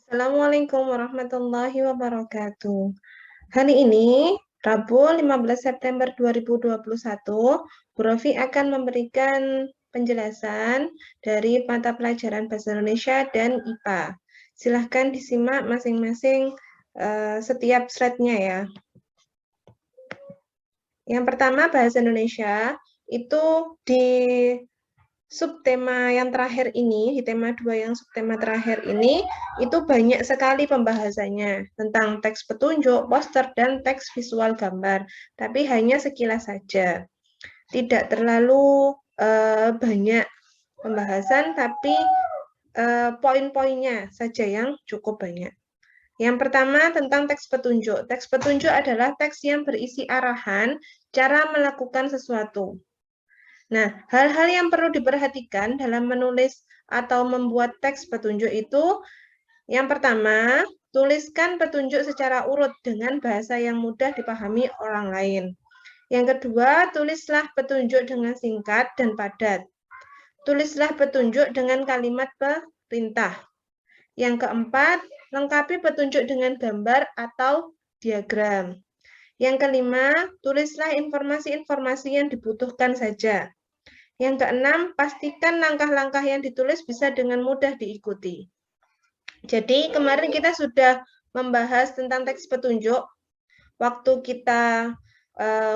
Assalamualaikum warahmatullahi wabarakatuh. Hari ini, Rabu 15 September 2021, Bu Rofi akan memberikan penjelasan dari mata pelajaran Bahasa Indonesia dan IPA. Silahkan disimak masing-masing setiap slide-nya ya. Yang pertama, Bahasa Indonesia, itu di subtema yang terakhir ini, di tema 2 yang subtema terakhir ini, itu banyak sekali pembahasannya tentang teks petunjuk, poster, dan teks visual gambar. Tapi hanya sekilas saja. Tidak terlalu banyak pembahasan, tapi poin-poinnya saja yang cukup banyak. Yang pertama tentang teks petunjuk. Teks petunjuk adalah teks yang berisi arahan cara melakukan sesuatu. Nah, hal-hal yang perlu diperhatikan dalam menulis atau membuat teks petunjuk itu, yang pertama, tuliskan petunjuk secara urut dengan bahasa yang mudah dipahami orang lain. Yang kedua, tulislah petunjuk dengan singkat dan padat. Tulislah petunjuk dengan kalimat perintah. Yang keempat, lengkapi petunjuk dengan gambar atau diagram. Yang kelima, tulislah informasi-informasi yang dibutuhkan saja. Yang keenam, pastikan langkah-langkah yang ditulis bisa dengan mudah diikuti. Jadi kemarin kita sudah membahas tentang teks petunjuk. Waktu kita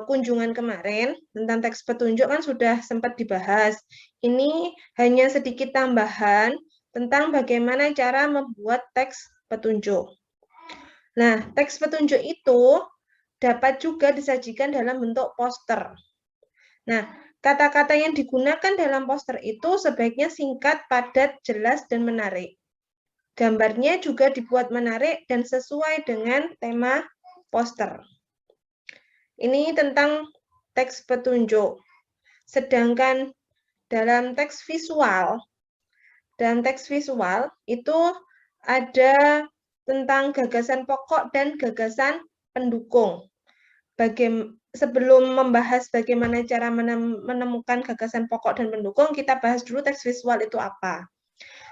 kunjungan kemarin, tentang teks petunjuk kan sudah sempat dibahas. Ini hanya sedikit tambahan tentang bagaimana cara membuat teks petunjuk. Nah, teks petunjuk itu dapat juga disajikan dalam bentuk poster. Nah, kata-kata yang digunakan dalam poster itu sebaiknya singkat, padat, jelas, dan menarik. Gambarnya juga dibuat menarik dan sesuai dengan tema poster. Ini tentang teks petunjuk. Sedangkan dalam teks visual itu ada tentang gagasan pokok dan gagasan pendukung. Sebelum membahas bagaimana cara menemukan gagasan pokok dan pendukung, kita bahas dulu teks visual itu apa.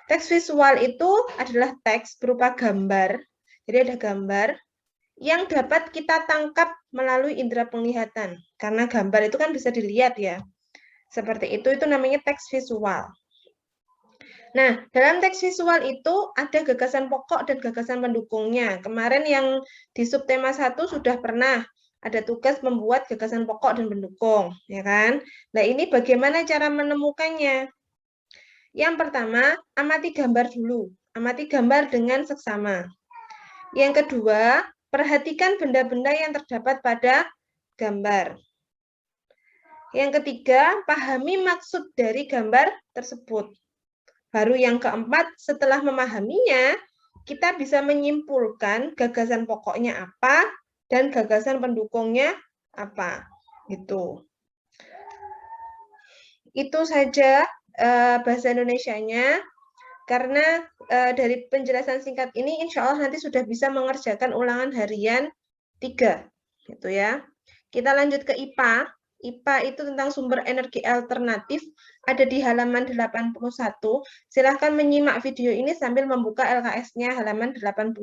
Teks visual itu adalah teks berupa gambar. Jadi ada gambar yang dapat kita tangkap melalui indera penglihatan. Karena gambar itu kan bisa dilihat ya. Seperti itu namanya teks visual. Nah, dalam teks visual itu ada gagasan pokok dan gagasan pendukungnya. Kemarin yang di subtema 1 sudah pernah ada tugas membuat gagasan pokok dan pendukung, ya kan? Nah, ini bagaimana cara menemukannya? Yang pertama, amati gambar dulu. Amati gambar dengan seksama. Yang kedua, perhatikan benda-benda yang terdapat pada gambar. Yang ketiga, pahami maksud dari gambar tersebut. Baru yang keempat, setelah memahaminya, kita bisa menyimpulkan gagasan pokoknya apa dan gagasan pendukungnya apa. Itu saja bahasa Indonesianya. Karena dari penjelasan singkat ini, insya Allah nanti sudah bisa mengerjakan ulangan harian 3. Gitu ya. Kita lanjut ke IPA. IPA itu tentang sumber energi alternatif, ada di halaman 81. Silahkan menyimak video ini sambil membuka LKS-nya halaman 81.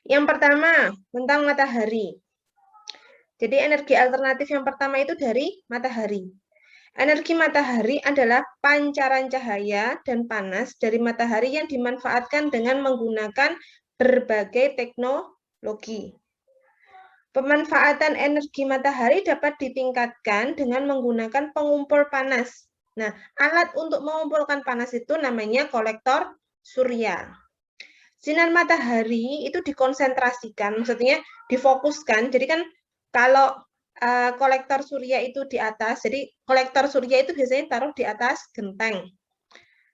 Yang pertama, tentang matahari. Jadi energi alternatif yang pertama itu dari matahari. Energi matahari adalah pancaran cahaya dan panas dari matahari yang dimanfaatkan dengan menggunakan berbagai teknologi. Pemanfaatan energi matahari dapat ditingkatkan dengan menggunakan pengumpul panas. Nah, alat untuk mengumpulkan panas itu namanya kolektor surya. Sinar matahari itu dikonsentrasikan, maksudnya difokuskan. Jadi kan kalau kolektor surya itu di atas, jadi kolektor surya itu biasanya taruh di atas genteng.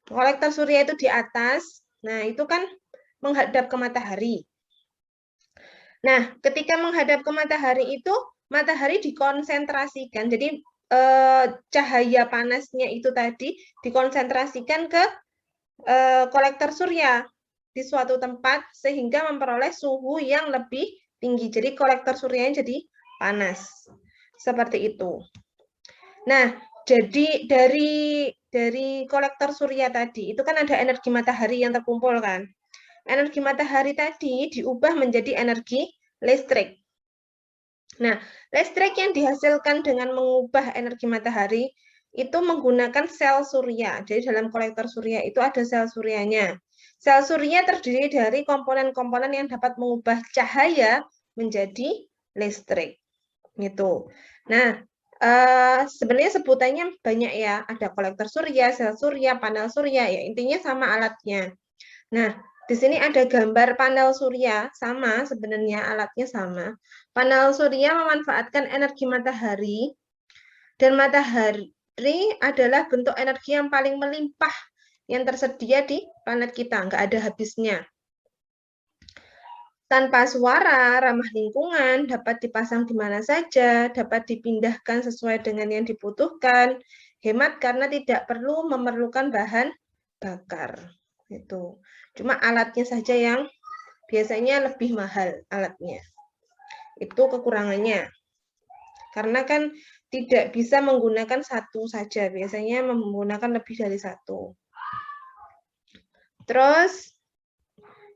Kolektor surya itu di atas, nah itu kan menghadap ke matahari. Nah, ketika menghadap ke matahari itu, matahari dikonsentrasikan. Jadi cahaya panasnya itu tadi dikonsentrasikan ke kolektor surya di suatu tempat sehingga memperoleh suhu yang lebih tinggi. Jadi kolektor suryanya jadi panas. Seperti itu. Nah, jadi dari dari kolektor surya tadi, itu kan ada energi matahari yang terkumpul kan. Energi matahari tadi diubah menjadi energi listrik. Nah, listrik yang dihasilkan dengan mengubah energi matahari itu menggunakan sel surya. Jadi dalam kolektor surya itu ada sel suryanya. Sel surya terdiri dari komponen-komponen yang dapat mengubah cahaya menjadi listrik. Gitu. Nah, sebenarnya sebutannya banyak ya. Ada kolektor surya, sel surya, panel surya. Ya, intinya sama alatnya. Nah, di sini ada gambar panel surya, sama sebenarnya alatnya sama. Panel surya memanfaatkan energi matahari, dan matahari adalah bentuk energi yang paling melimpah yang tersedia di planet kita, nggak ada habisnya. Tanpa suara, ramah lingkungan, dapat dipasang di mana saja, dapat dipindahkan sesuai dengan yang dibutuhkan, hemat karena tidak perlu memerlukan bahan bakar. Itu. Cuma alatnya saja yang biasanya lebih mahal alatnya. Itu kekurangannya. Karena kan tidak bisa menggunakan satu saja, biasanya menggunakan lebih dari satu. Terus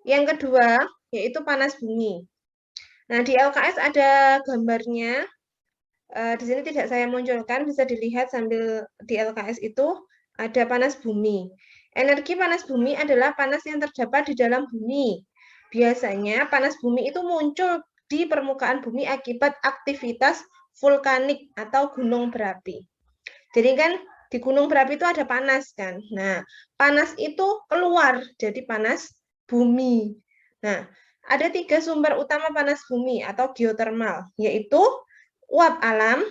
yang kedua yaitu panas bumi. Nah, di LKS ada gambarnya. Di sini tidak saya munculkan, bisa dilihat sambil di LKS itu ada panas bumi. Energi panas bumi adalah panas yang terdapat di dalam bumi. Biasanya panas bumi itu muncul di permukaan bumi akibat aktivitas vulkanik atau gunung berapi. Jadi kan di gunung berapi itu ada panas kan. Nah, panas itu keluar jadi panas bumi. Nah, ada 3 sumber utama panas bumi atau geotermal, yaitu uap alam,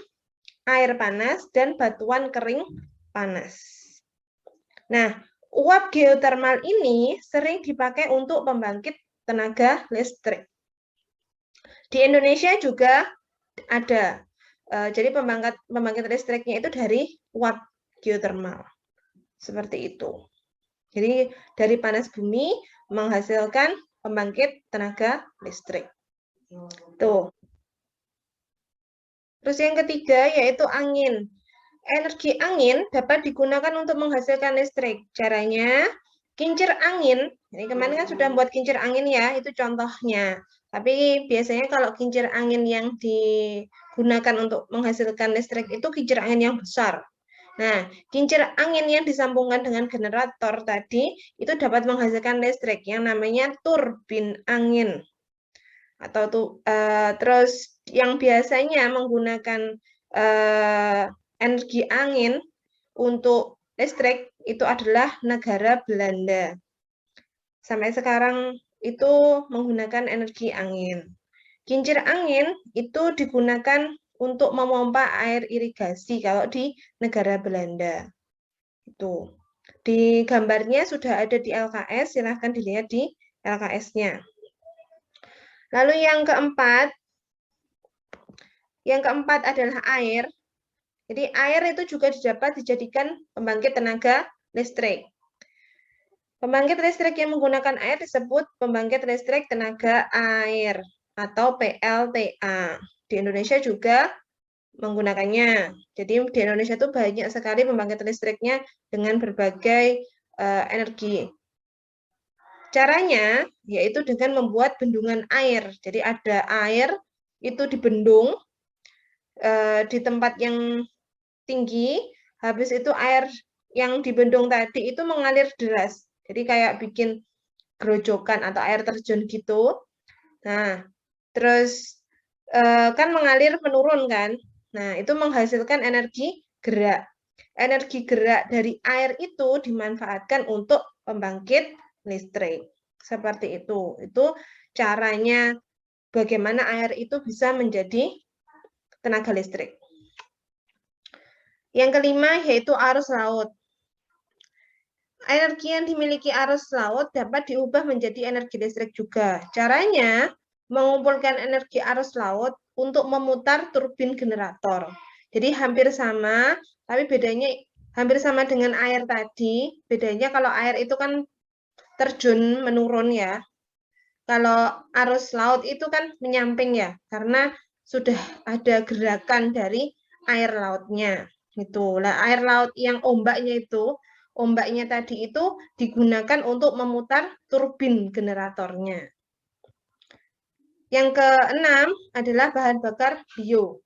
air panas, dan batuan kering panas. Nah, uap geotermal ini sering dipakai untuk pembangkit tenaga listrik. Di Indonesia juga ada. Jadi pembangkit listriknya itu dari uap geotermal. Seperti itu. Jadi dari panas bumi menghasilkan pembangkit tenaga listrik. Tuh. Terus yang ketiga yaitu angin. Energi angin dapat digunakan untuk menghasilkan listrik. Caranya, kincir angin, ini kemarin kan sudah membuat kincir angin ya, itu contohnya. Tapi biasanya kalau kincir angin yang digunakan untuk menghasilkan listrik itu kincir angin yang besar. Nah, kincir angin yang disambungkan dengan generator tadi itu dapat menghasilkan listrik yang namanya turbin angin. Atau terus yang biasanya menggunakan energi angin untuk listrik itu adalah negara Belanda. Sampai sekarang itu menggunakan energi angin. Kincir angin itu digunakan untuk memompa air irigasi kalau di negara Belanda. Itu. Di gambarnya sudah ada di LKS, silahkan dilihat di LKS-nya. Lalu yang keempat adalah air. Jadi air itu juga dapat dijadikan pembangkit tenaga listrik. Pembangkit listrik yang menggunakan air disebut pembangkit listrik tenaga air atau PLTA. Di Indonesia juga menggunakannya. Jadi di Indonesia itu banyak sekali pembangkit listriknya dengan berbagai energi. Caranya yaitu dengan membuat bendungan air. Jadi ada air itu dibendung di tempat yang tinggi, habis itu air yang dibendung tadi itu mengalir deras. Jadi kayak bikin gerojokan atau air terjun gitu. Nah, terus kan mengalir menurun kan. Nah, itu menghasilkan energi gerak. Energi gerak dari air itu dimanfaatkan untuk pembangkit listrik. Seperti itu. Itu caranya bagaimana air itu bisa menjadi tenaga listrik. Yang kelima yaitu arus laut. Energi yang dimiliki arus laut dapat diubah menjadi energi listrik juga. Caranya mengumpulkan energi arus laut untuk memutar turbin generator. Jadi hampir sama, tapi bedanya hampir sama dengan air tadi. Bedanya kalau air itu kan terjun menurun ya. Kalau arus laut itu kan menyamping ya, karena sudah ada gerakan dari air lautnya. Itu. Nah, air laut yang ombaknya tadi itu digunakan untuk memutar turbin generatornya. Yang keenam adalah bahan bakar bio.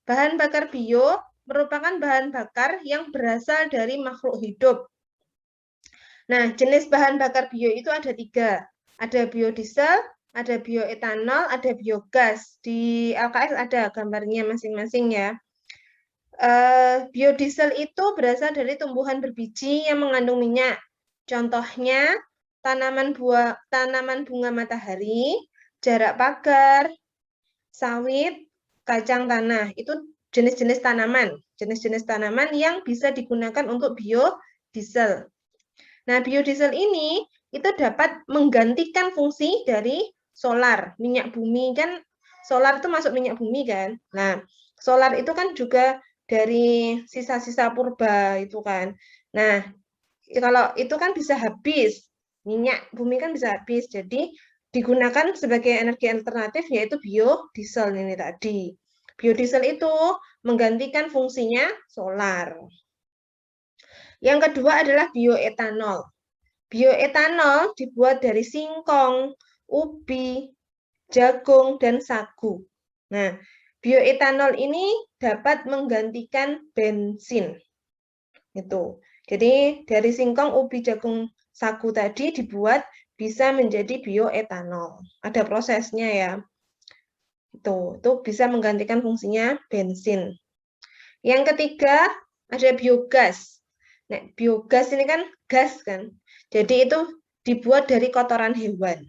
Bahan bakar bio merupakan bahan bakar yang berasal dari makhluk hidup. Nah, jenis bahan bakar bio itu ada 3. Ada biodiesel, ada bioetanol, ada biogas. Di LKS ada gambarnya masing-masing ya. Biodiesel itu berasal dari tumbuhan berbiji yang mengandung minyak. Contohnya tanaman bunga matahari, jarak pagar, sawit, kacang tanah. Itu jenis-jenis tanaman yang bisa digunakan untuk biodiesel. Nah, biodiesel ini itu dapat menggantikan fungsi dari solar, minyak bumi kan. Solar itu masuk minyak bumi kan. Nah, solar itu kan juga dari sisa-sisa purba itu kan. Nah, kalau itu kan bisa habis, minyak bumi kan bisa habis, jadi digunakan sebagai energi alternatif yaitu biodiesel ini tadi. Biodiesel itu menggantikan fungsinya solar. Yang kedua adalah bioetanol. Bioetanol dibuat dari singkong, ubi, jagung, dan sagu. Nah, bioetanol ini dapat menggantikan bensin. Itu. Jadi dari singkong, ubi, jagung, sagu tadi dibuat bisa menjadi bioetanol. Ada prosesnya ya. Itu bisa menggantikan fungsinya bensin. Yang ketiga ada biogas. Nah, biogas ini kan gas kan. Jadi itu dibuat dari kotoran hewan.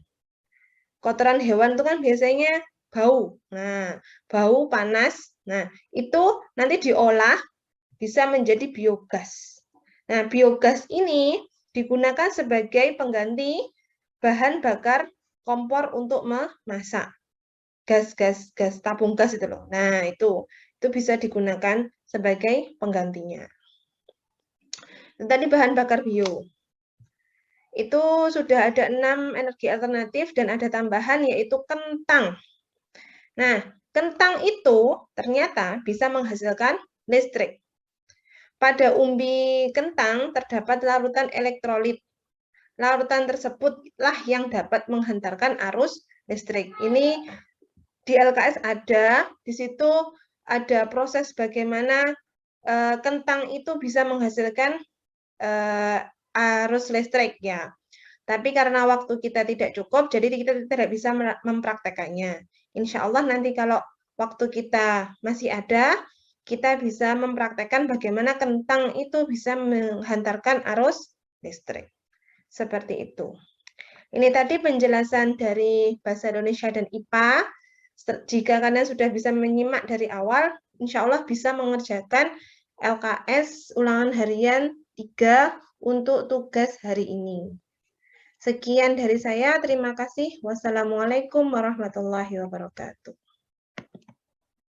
Kotoran hewan itu kan biasanya bau. Nah, bau panas. Nah, itu nanti diolah bisa menjadi biogas. Nah, biogas ini digunakan sebagai pengganti bahan bakar kompor untuk memasak. Gas tabung gas itu loh. Nah, itu bisa digunakan sebagai penggantinya. Tadi bahan bakar bio. Itu sudah ada 6 energi alternatif dan ada tambahan yaitu kentang. Nah, kentang itu ternyata bisa menghasilkan listrik. Pada umbi kentang terdapat larutan elektrolit. Larutan tersebutlah yang dapat menghantarkan arus listrik. Ini di LKS ada, di situ ada proses bagaimana kentang itu bisa menghasilkan arus listrik ya. Tapi karena waktu kita tidak cukup, jadi kita tidak bisa mempraktekannya. Insya Allah nanti kalau waktu kita masih ada, kita bisa mempraktekkan bagaimana kentang itu bisa menghantarkan arus listrik. Seperti itu. Ini tadi penjelasan dari Bahasa Indonesia dan IPA. Jika kalian sudah bisa menyimak dari awal, insya Allah bisa mengerjakan LKS ulangan harian 3 untuk tugas hari ini. Sekian dari saya, terima kasih. Wassalamualaikum warahmatullahi wabarakatuh.